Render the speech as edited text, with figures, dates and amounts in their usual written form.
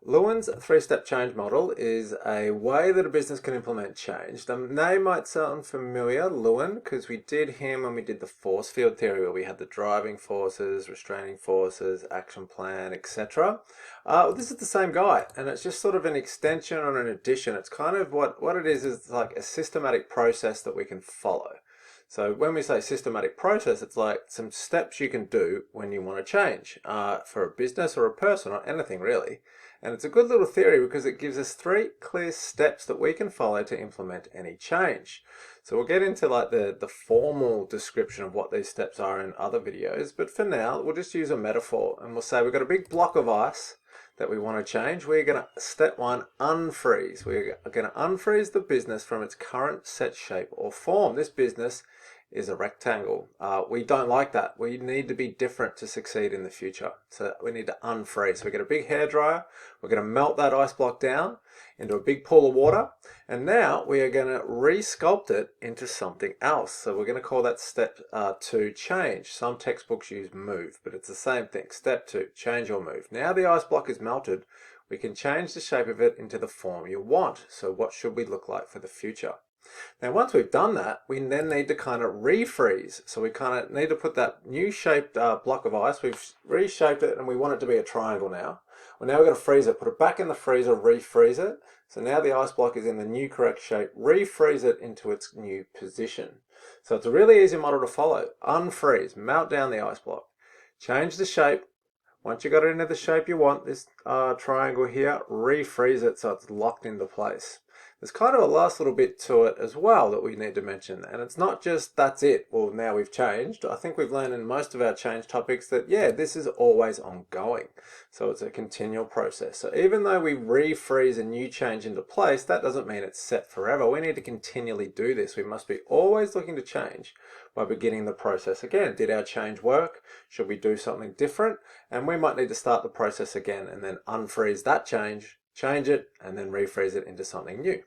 Lewin's three-step change model is a way that a business can implement change. The name might sound familiar, Lewin, because we did him when we did the force field theory, where we had the driving forces, restraining forces, action plan, etc. This is the same guy, and it's just sort of an extension or an addition. It's kind of what it is like a systematic process that we can follow. So when we say systematic process, it's like some steps you can do when you want to change for a business or a person or anything really. And it's a good little theory because it gives us three clear steps that we can follow to implement any change. So we'll get into like the formal description of what these steps are in other videos, but for now we'll just use a metaphor and we'll say we've got a big block of ice that we want to change. We're going to, step one, unfreeze. We're going to unfreeze the business from its current set shape or form. This business is a rectangle. We don't like that. We need to be different to succeed in the future. So we need to unfreeze. So we get a big hairdryer. We're going to melt that ice block down into a big pool of water. And now we are going to re-sculpt it into something else. So we're going to call that step two, change. Some textbooks use move, but it's the same thing. Step two, change or move. Now the ice block is melted. We can change the shape of it into the form you want. So what should we look like for the future? Now once we've done that, we then need to kind of refreeze. So we kind of need to put that new shaped block of ice, we've reshaped it and we want it to be a triangle now. Well, now we're going to freeze it, put it back in the freezer, refreeze it. So now the ice block is in the new correct shape, refreeze it into its new position. So it's a really easy model to follow. Unfreeze, melt down the ice block, change the shape. Once you got it into the shape you want, this triangle here, refreeze it so it's locked into place. There's kind of a last little bit to it as well that we need to mention, and it's not just that's it, well now we've changed. I think we've learned in most of our change topics that yeah, this is always ongoing. So it's a continual process. So even though we refreeze a new change into place, that doesn't mean it's set forever. We need to continually do this. We must be always looking to change by beginning the process again. Did our change work? Should we do something different? And we might need to start the process again and then unfreeze that change it, and then refreeze it into something new.